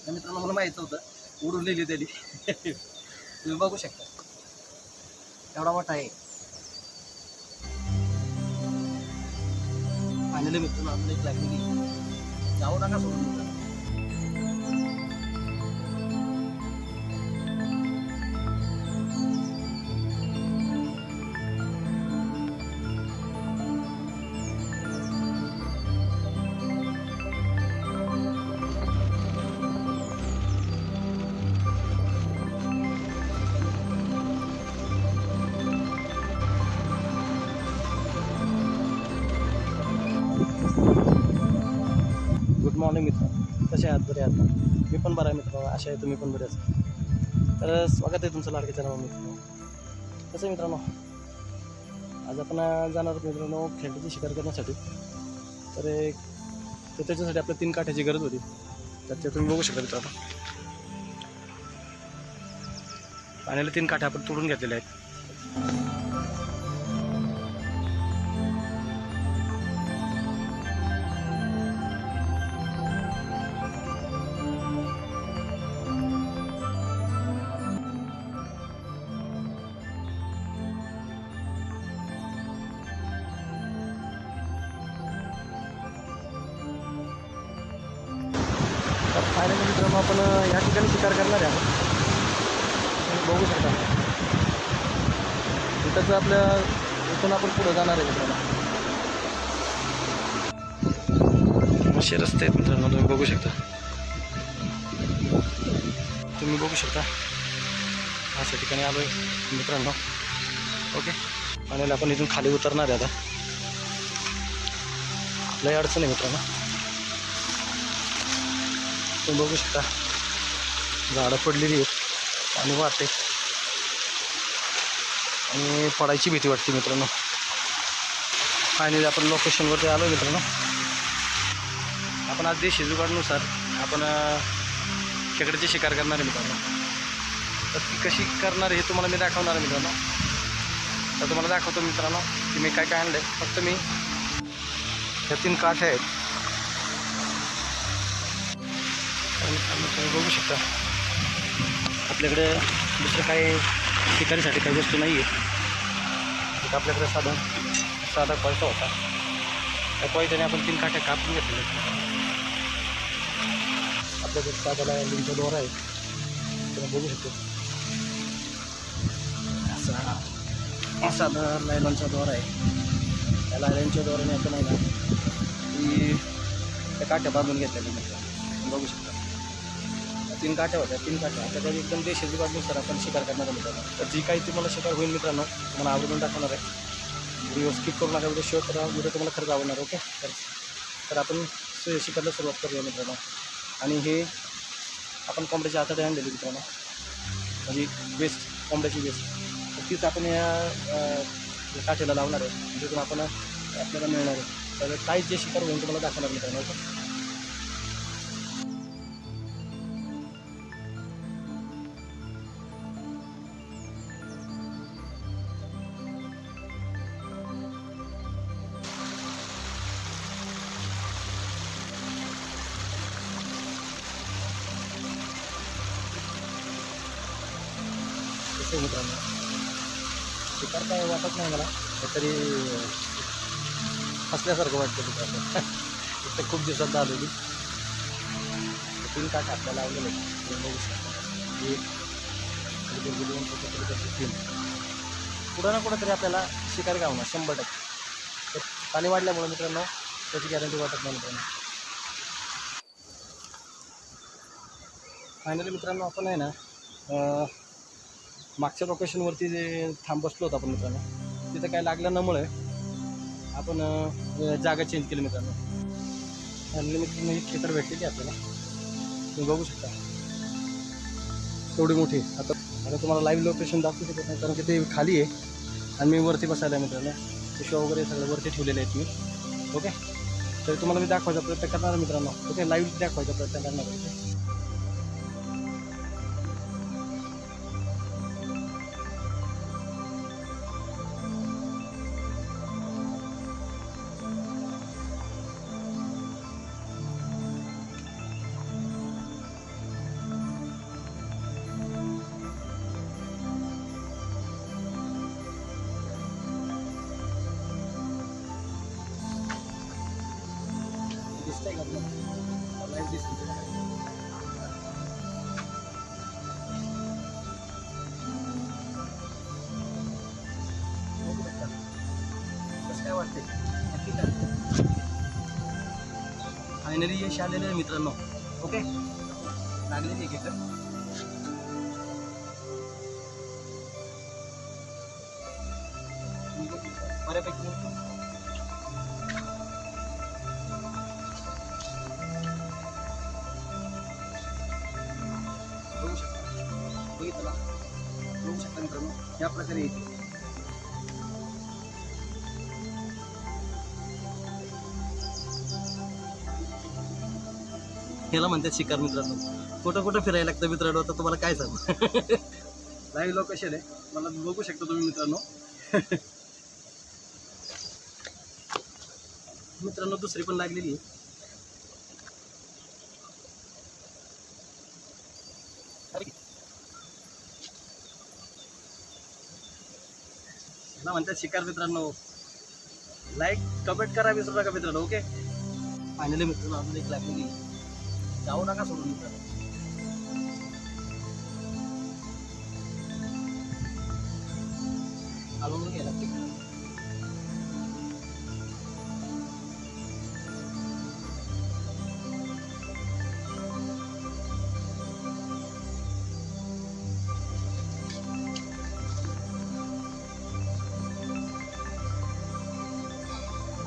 तर मित्रांनो मला माहित होतं उडून नेली त्याली. तुम्ही बघू शकता एवढा मोठा आहे. फायनली मित्रांनो अजून एक लागली जाऊ नका सोडून मित्रांनो. गुड मॉर्निंग मित्रांनो, कसे आहात? बरे आहात? मी पण बरं आहे मित्रांनो, आशा आहे तुम्ही पण बरे असाल. तर स्वागत आहे तुमचं लाडक्या चॅनलवर मित्रांनो. कसं आहे मित्रांनो, आज आपण जाणार आहोत मित्रांनो खेकड्याची शिकार करण्यासाठी. तर त्याच्यासाठी आपल्या 3 काठ्याची गरज होती. तर ते तुम्ही बघू शकता मित्रांनो. पाण्याला 3 काठ्या आपण तोडून घेतलेल्या आहेत. तर फायनली मित्रांनो आपण या ठिकाणी शिकार करणार आहे. आपण बघू शकता इथंच आपल्या इथून आपण पुढे जाणार आहे मित्रांनो. असे रस्ते आहेत मित्रांनो, तुम्ही बघू शकता. अशा ठिकाणी आलो आहे मित्रांनो. ओके, फायनली आपण इथून खाली उतरणार आहे. आता लय अडचण आहे मित्रांनो, तुम्ही बघू शकता. झाडं पडलेली आहेत, पाणी वाहते आणि पडायची भीती वाटते मित्रांनो. फायनली आपण लोकेशनवरती आलो आहे मित्रांनो. आपण आज देशी जुगाडनुसार आपण खेकड्याची शिकार करणार आहे मित्रांनो. तर ती कशी करणार हे तुम्हाला मी दाखवणार आहे मित्रांनो. तर तुम्हाला दाखवतो मित्रांनो की मी काय काय आणलं आहे. फक्त मी ह्या 3 काठ्या आहेत. तुम्ही बघू शकता आपल्याकडे दुसरं काही शिकारीसाठी काही वस्तू नाही आहे. आपल्याकडे साधा कोयता होता. त्या कोयत्याने आपण 3 काठ्या कापून घेतलेल्या आहेत. आपल्याकडे साधा लायलनचा दोरा आहे, तुम्ही बघू शकतो. साधा लायलनचा दोरा आहे. त्या लायलनच्या दोऱ्याने आपण आहे ना की त्या काठ्या बांधून घेतलेल्या मित्रांनो. बघू शकता 3 काठ्या होत्या. 3 काठ्या आता एकदम देशी जुगाडनुसार आपण शिकार करणार आहे मित्रांनो. तर जी काही तुम्हाला शिकार होईल मित्रांनो तुम्हाला आवडून दाखवणार आहे. व्हिडिओ स्किप करू नका, व्हिडिओ शेअर करा. व्हिडिओ तुम्हाला खरंच आवडणार. ओके, तर आपण शिकायला सुरुवात करूया मित्रांनो. आणि हे आपण कोंबड्याच्या आतडे आणलेली मित्रांनो, म्हणजे वेस्ट, कोंबड्याची वेस्ट. तर तीच आपण या काठ्याला लावणार आहे, जिथून आपण आपल्याला मिळणार आहे. तर काही जे शिकार होईल तुम्हाला दाखवणार मित्रांनो. ओके, मित्रांनो शिकार काय वाटत नाही मला, तरी हसल्यासारखं वाटतं मित्रांनो. इथं खूप दिवसात आलेली 3 काठ्या आपल्याला लावलेले बघू शकता. 3 कुठं ना कुठं तरी आपल्याला शिकार गावणार 100%. तर पाणी वाढल्यामुळे मित्रांनो त्याची गॅरंटी वाटत नाही मित्रांनो. फायनली मित्रांनो आपण आहे ना मागच्या लोकेशनवरती जे बसलो होतो आपण मित्रांनो, तिथं काय लागलं नमुळे आपण जागा चेंज केली मित्रांनो. आणि मित्रांनो ही खेतर भेटलेली आपल्याला, तुम्ही बघू शकता एवढी मोठी. आता तुम्हाला लाईव्ह लोकेशन दाखवू शकत नाही कारण की ते खाली आहे आणि मी वरती बसायला आहे मित्रांनो. पिशव्या वगैरे सगळं वरती ठेवलेले आहेत मी. ओके, तर तुम्हाला मी दाखवायचा प्रयत्न करणार मित्रांनो. ओके, लाईव्ह दाखवायचा प्रयत्न करणार आहे. ना तुम्हाला लाईव्ह दिसेल. बघू शकता कसं काय वाटतंय नक्की काय. फायनली यश आलेलं आहे मित्रांनो. ओके लागलेली आहे खेकर. बऱ्यापैकी बघू शकता. बघितलं बघू शकता मित्रांनो या प्रकारे येते. ह्याला म्हणतात शिकार मित्रांनो. कुठं कुठं फिरायला लागतं मित्रांनो. आता तुम्हाला काय सांगू. लाईव्ह लोकेशन आहे मला बघू शकता तुम्ही मित्रांनो. मित्रांनो दुसरी पण लागलेली आहे. ह्याला म्हणतात शिकार मित्रांनो. लाईक कमेंट करा विसरू नका मित्रांनो. ओके फायनली मित्रांनो अजून एक लागलेली आहे. जाऊ नका सोडून मित्रांनो. हलवून घ्यायला लागते.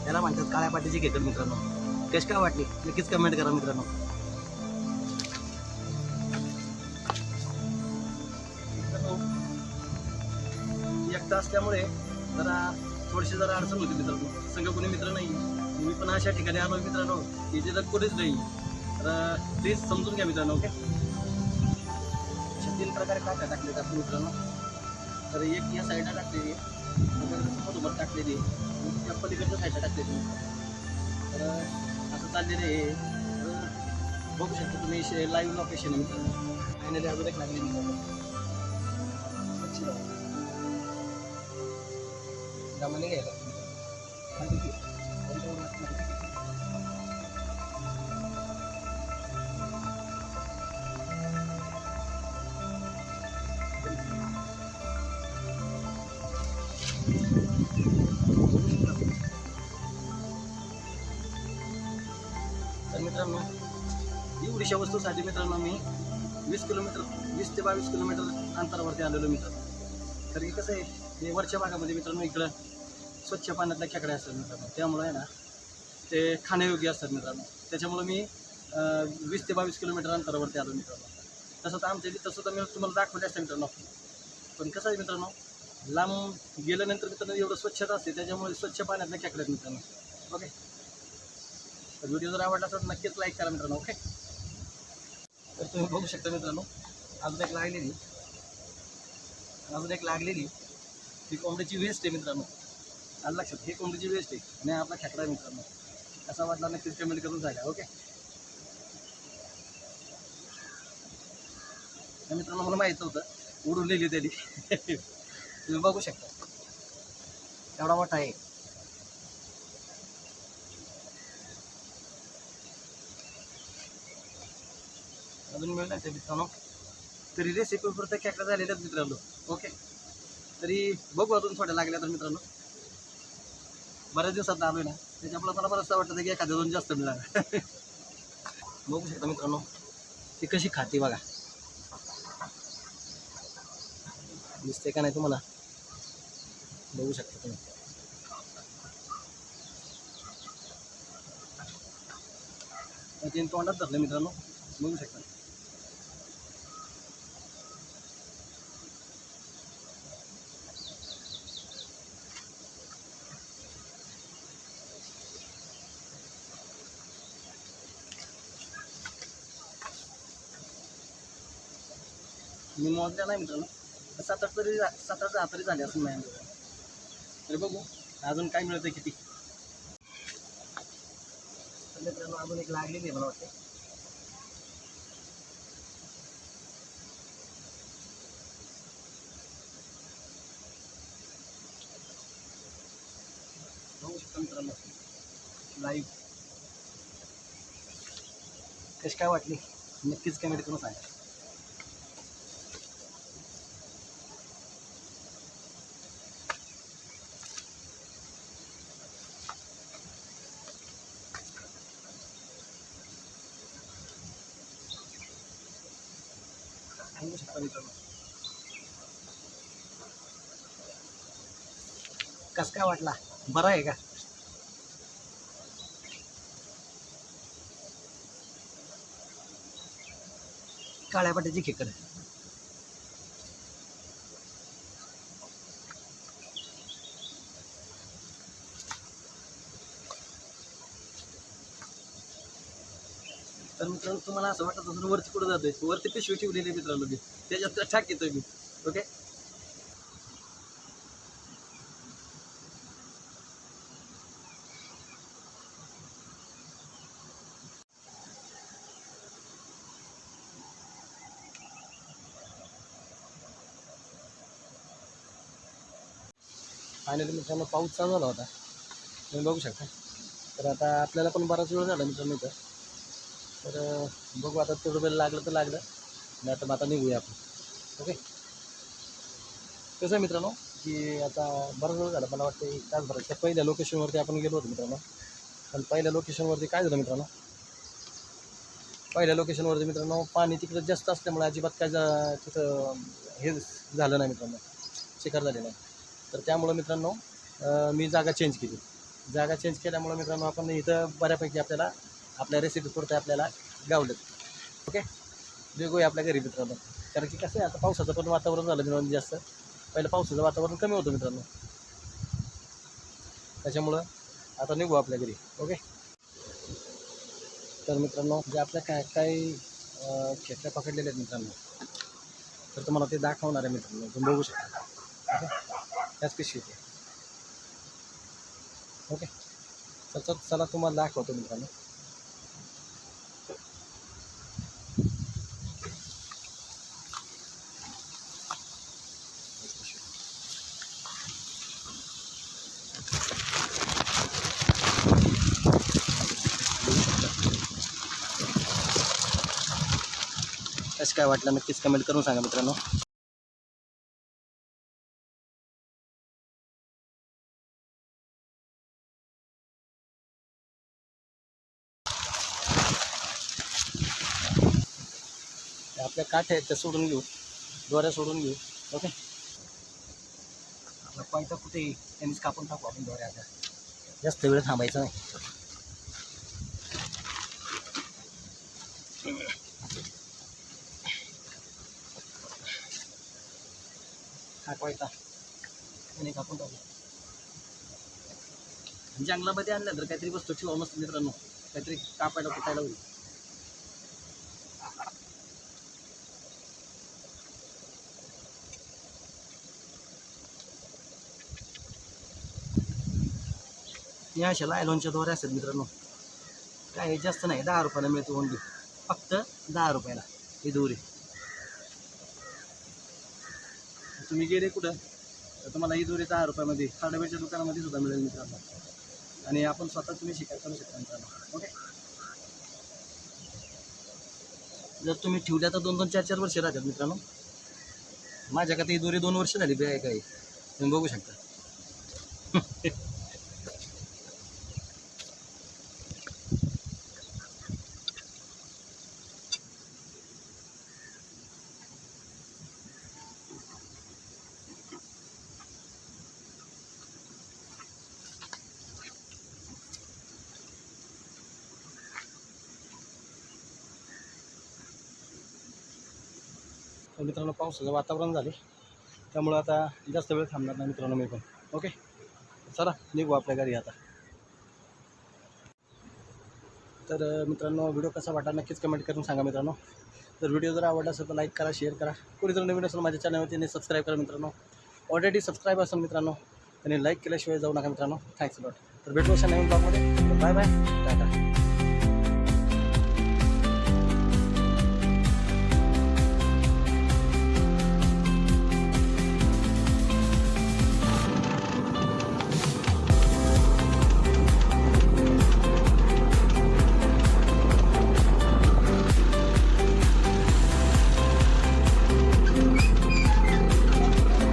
त्याला म्हणतात काळ्या पाटीची खेकड मित्रांनो. कशी काय वाटली नक्कीच कमेंट करा मित्रांनो. एकटा असल्यामुळे जरा थोडीशी जरा अडचण होती मित्रांनो. संग कोणी मित्र नाही. मी पण अशा ठिकाणी आलो मित्रांनो की जिथं कोणीच नाही. तर प्लीज समजून घ्या मित्रांनो. ओके अशा 3 प्रकारे काट्या टाकलेत आपण मित्रांनो. तर एक या साईडला टाकलेली आहे, समोर टाकलेली आहे, त्या पलीकडच्या साईडला टाकलेली. तर असं चाललेलं आहे. बघू शकता तुम्ही लाईव्ह लोकेशन आहे मित्रांनो. फायनली अजून एक लागली मित्रांनो. दमाने घ्यायला तर मित्रांनो एवढीशा वस्तूसाठी मित्रांनो मी 20 ते 22 किलोमीटर अंतरावरती आलेलो मित्रांनो. तर हे कसं आहे हे वरच्या भागामध्ये मित्रांनो इकडं स्वच्छ पाण्यातल्या खेकड्या असतात मित्रांनो. त्यामुळे आहे ना ते खाण्यायोग्य असतात मित्रांनो. त्याच्यामुळे मी 20 ते 22 किलोमीटर अंतरावरती आलो मित्रांनो. तसं तर आमच्या इथे तसं तर मी तुम्हाला दाखवले असतं मित्रांनो. पण कसं आहे मित्रांनो लांब गेल्यानंतर मित्रांनो एवढं स्वच्छता असते त्याच्यामुळे स्वच्छ पाण्यातल्या खेकड्या आहेत मित्रांनो. ओके तर व्हिडिओ जर आवडला तर नक्कीच लाईक करा मित्रांनो. ओके तर तुम्ही बघू शकता मित्रांनो अजून एक लागलेली ही कोंबडीची वेस्ट आहे मित्रांनो. आज लक्षात ही कोंबडीची वेस्ट आहे आणि आपला खेकडा आहे मित्रांनो. कसा वाटला नक्कीच कमेंट करून सांगा. ओके मित्रांनो मला माहित होतं उडून लिहिली त्याने. तुम्ही बघू शकता एवढा मोठा आहे. अजून मिळणार ते मित्रांनो. तरी रेसिपी पुरतं खेकडा झालेल्या मित्रांनो. ओके तरी बघू अजून थोड्या लागल्या तर मित्रांनो. बऱ्याच दिवसात आलोय ना त्याच्यामुळे मला बरंचसं वाटतं की एखाद्या 2 जास्त मिळाला. बघू शकता मित्रांनो ती कशी खाते बघा. दिसते का नाही तुम्हाला. बघू शकता तुम्ही. तीन तोंडात धरलं मित्रांनो. बघू शकता मी मोजल्या नाही मित्रांनो. 7-8 तरी झाले असं नाही. तरी बघू अजून काय मिळतं किती. तर मित्रांनो अजून एक लागलेली आहे मला वाटते. बघू शकता मित्रांनो लाईव्ह कशी काय वाटली नक्कीच कमेंट करून सांगा. सांगू शकता मित्रांनो कसं काय वाटला, बरा आहे का? काळ्या पाट्याची खेकड. तर मित्रांनो तुम्हाला असं वाटत असेल वरती कुठं जातोय, वरती पिशवी ठेवलेली मित्रांनो मी त्याच्यात ठाक येतोय मी. ओके फायनली मित्रांनो पाऊस चालू झाला होता तुम्ही बघू शकता. तर आता आपल्याला पण बराच वेळ झाला मित्रांनो इथं. तर बघू आता तेवढं वेळ लागलं तर लागलं नाही तर आता निघूया आपण. ओके कसं आहे मित्रांनो की आता बराच वेळ झाला मला वाटतं एक तासभराच्या पहिल्या लोकेशनवरती आपण गेलो होतो मित्रांनो. पण पहिल्या लोकेशनवरती काय झालं मित्रांनो, पहिल्या लोकेशनवरती मित्रांनो पाणी तिकडं जास्त असल्यामुळे अजिबात काय तिथं हे झालं नाही मित्रांनो, शिकार झाले नाही. तर त्यामुळं मित्रांनो मी जागा चेंज केली. जागा चेंज केल्यामुळं मित्रांनो आपण इथं बऱ्यापैकी आपल्याला आपल्या रेसिपीपुरतं आपल्याला गावलं. ओके वेगळं आपल्या घरी मित्रांनो. कारण की कसं आहे आता पावसाचं पण वातावरण झालं मित्रांनो जास्त. पहिलं पावसाचं वातावरण कमी होतं मित्रांनो, त्याच्यामुळं आता निघू आपल्या घरी. ओके तर मित्रांनो जे आपल्या काही खेकड्या पकडलेल्या आहेत मित्रांनो, तर तुम्हाला ते दाखवणार आहे मित्रांनो, तुम्ही बघू शकता. ओके त्याच पिशवी ते. ओके तर चला तुम्हाला दाखवतो मित्रांनो. कसं काय वाटलं नक्कीच कमेंट करून सांगा मित्रांनो. आपल्या काठ्या आहेत त्या सोडून घेऊ, दोऱ्या सोडून घेऊ. ओके आपला पायथा कुठे त्यांनीच कापून टाकू आपण दोऱ्या. आता जास्त वेळ थांबायचा नाही. हा पायथा त्याने कापून टाकू. जंगलामध्ये आणलं तर काहीतरी वस्तू ठेवा मस्त मित्रांनो, काहीतरी कापायला कुटायला होईल. या अशा लायलॉनच्या दोऱ्या असतात मित्रांनो, काय जास्त नाही, 10 रुपयाला मिळतो ओनली, फक्त 10 रुपयाला ही दोरी. तुम्ही गेले कुठं तर तुम्हाला ही दोरी 10 रुपयामध्ये साडेवेच्या दुकानामध्ये सुद्धा मिळेल मित्रांनो. आणि आपण स्वतः तुम्ही शिकायला करू शकता मित्रांनो. ओके जर तुम्ही ठेवल्या तर 2-2, 4-4 वर्ष राहतात मित्रांनो. माझ्याकडे ही दोरी 2 वर्ष झाली बी आहे काही, तुम्ही बघू शकता. तर मित्रांनो पावसाचं वातावरण झाले त्यामुळं आता जास्त वेळ थांबणार नाही मित्रांनो मी पण. ओके चला निघू आपल्या घरी आता. तर मित्रांनो व्हिडिओ कसा वाटला नक्कीच कमेंट करून सांगा मित्रांनो. जर व्हिडिओ जर आवडला असेल तर लाईक करा, शेअर करा. कोणी जर नवीन असेल माझ्या चॅनलवरती त्यांनी सबस्क्राईब करा मित्रांनो. ऑलरेडी सबस्क्राईब असेल मित्रांनो त्यांनी लाईक केल्याशिवाय जाऊ नका मित्रांनो. Thanks lot. तर भेटू अशा नवीन ब्लॉगमध्ये. Bye bye Tata.